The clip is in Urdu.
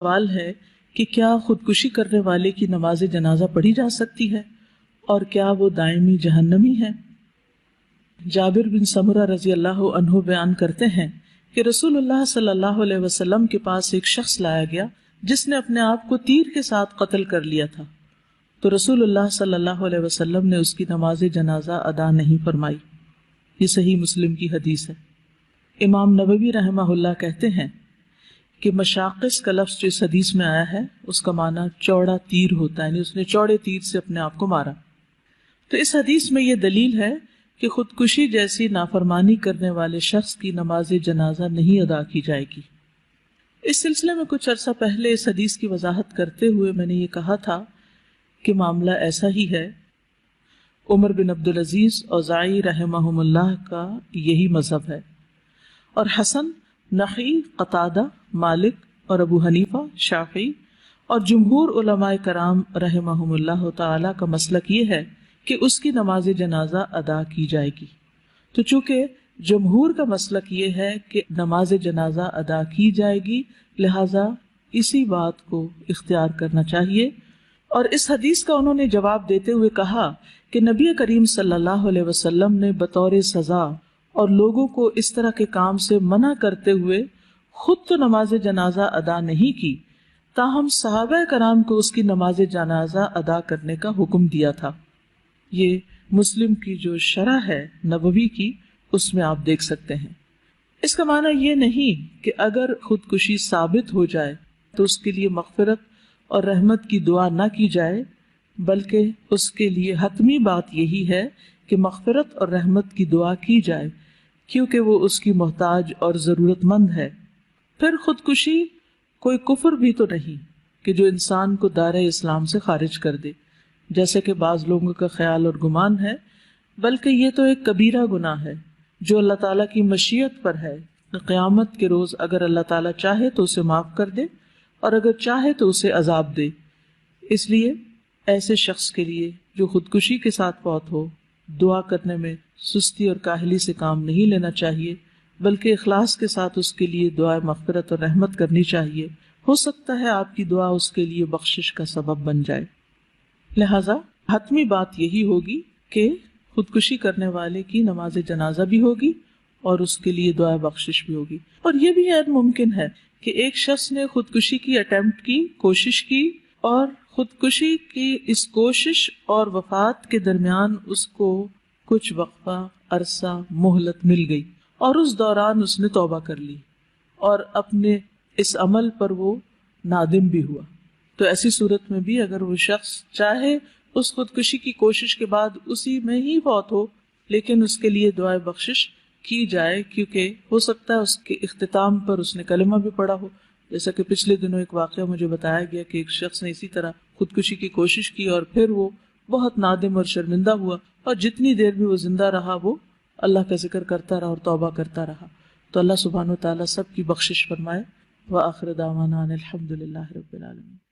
سوال ہے کہ کیا خودکشی کرنے والے کی نماز جنازہ پڑھی جا سکتی ہے اور کیا وہ دائمی جہنمی ہے؟ جابر بن سمرہ رضی اللہ عنہ بیان کرتے ہیں کہ رسول اللہ صلی اللہ علیہ وسلم کے پاس ایک شخص لایا گیا جس نے اپنے آپ کو تیر کے ساتھ قتل کر لیا تھا، تو رسول اللہ صلی اللہ علیہ وسلم نے اس کی نماز جنازہ ادا نہیں فرمائی۔ یہ صحیح مسلم کی حدیث ہے۔ امام نووی رحمہ اللہ کہتے ہیں کہ مشاقص کا لفظ جو اس حدیث میں آیا ہے اس کا معنی چوڑا تیر ہوتا ہے، یعنی اس نے چوڑے تیر سے اپنے آپ کو مارا۔ تو اس حدیث میں یہ دلیل ہے کہ خودکشی جیسی نافرمانی کرنے والے شخص کی نماز جنازہ نہیں ادا کی جائے گی۔ اس سلسلے میں کچھ عرصہ پہلے اس حدیث کی وضاحت کرتے ہوئے میں نے یہ کہا تھا کہ معاملہ ایسا ہی ہے۔ عمر بن عبدالعزیز اوزاعی رحمہم اللہ کا یہی مذہب ہے، اور حسن، نخعی، قتادہ، مالک اور ابو حنیفہ، شافعی اور جمہور علماء کرام رحمہم اللہ تعالی کا مسلک یہ ہے کہ اس کی نماز جنازہ ادا کی جائے گی۔ تو چونکہ جمہور کا مسلک یہ ہے کہ نماز جنازہ ادا کی جائے گی، لہذا اسی بات کو اختیار کرنا چاہیے۔ اور اس حدیث کا انہوں نے جواب دیتے ہوئے کہا کہ نبی کریم صلی اللہ علیہ وسلم نے بطور سزا اور لوگوں کو اس طرح کے کام سے منع کرتے ہوئے خود تو نماز جنازہ ادا نہیں کی، تاہم صحابہ کرام کو اس کی نماز جنازہ ادا کرنے کا حکم دیا تھا۔ یہ مسلم کی جو شرح ہے نبوی کی، اس میں آپ دیکھ سکتے ہیں۔ اس کا معنی یہ نہیں کہ اگر خودکشی ثابت ہو جائے تو اس کے لیے مغفرت اور رحمت کی دعا نہ کی جائے، بلکہ اس کے لیے حتمی بات یہی ہے کہ مغفرت اور رحمت کی دعا کی جائے، کیونکہ وہ اس کی محتاج اور ضرورت مند ہے۔ پھر خودکشی کوئی کفر بھی تو نہیں کہ جو انسان کو دائرہ اسلام سے خارج کر دے، جیسے کہ بعض لوگوں کا خیال اور گمان ہے، بلکہ یہ تو ایک کبیرہ گناہ ہے جو اللہ تعالیٰ کی مشیت پر ہے۔ قیامت کے روز اگر اللہ تعالیٰ چاہے تو اسے معاف کر دے، اور اگر چاہے تو اسے عذاب دے۔ اس لیے ایسے شخص کے لیے جو خودکشی کے ساتھ فوت ہو، دعا کرنے میں سستی اور کاہلی سے کام نہیں لینا چاہیے، بلکہ اخلاص کے ساتھ اس کے لیے دعائے مغفرت اور رحمت کرنی چاہیے۔ ہو سکتا ہے آپ کی دعا اس کے لیے بخشش کا سبب بن جائے۔ لہذا حتمی بات یہی ہوگی کہ خودکشی کرنے والے کی نماز جنازہ بھی ہوگی اور اس کے لیے دعائے بخشش بھی ہوگی۔ اور یہ بھی غیر ممکن ہے کہ ایک شخص نے خودکشی کی اٹیمپٹ کی، کوشش کی، اور خودکشی کی اس کوشش اور وفات کے درمیان اس کو کچھ وقفہ، عرصہ، مہلت مل گئی، اور اس دوران اس نے توبہ کر لی اور اپنے اس عمل پر وہ نادم بھی ہوا۔ تو ایسی صورت میں بھی اگر وہ شخص چاہے اس خودکشی کی کوشش کے بعد اسی میں ہی فوت ہو، لیکن اس کے لیے دعائے بخشش کی جائے، کیونکہ ہو سکتا ہے اس کے اختتام پر اس نے کلمہ بھی پڑھا ہو۔ جیسا کہ پچھلے دنوں ایک واقعہ مجھے بتایا گیا کہ ایک شخص نے اسی طرح خودکشی کی کوشش کی اور پھر وہ بہت نادم اور شرمندہ ہوا، اور جتنی دیر بھی وہ زندہ رہا وہ اللہ کا ذکر کرتا رہا اور توبہ کرتا رہا۔ تو اللہ سبحانہ و تعالیٰ سب کی بخشش فرمائے۔ وآخر دعوانا ان الحمد للہ رب العالمین۔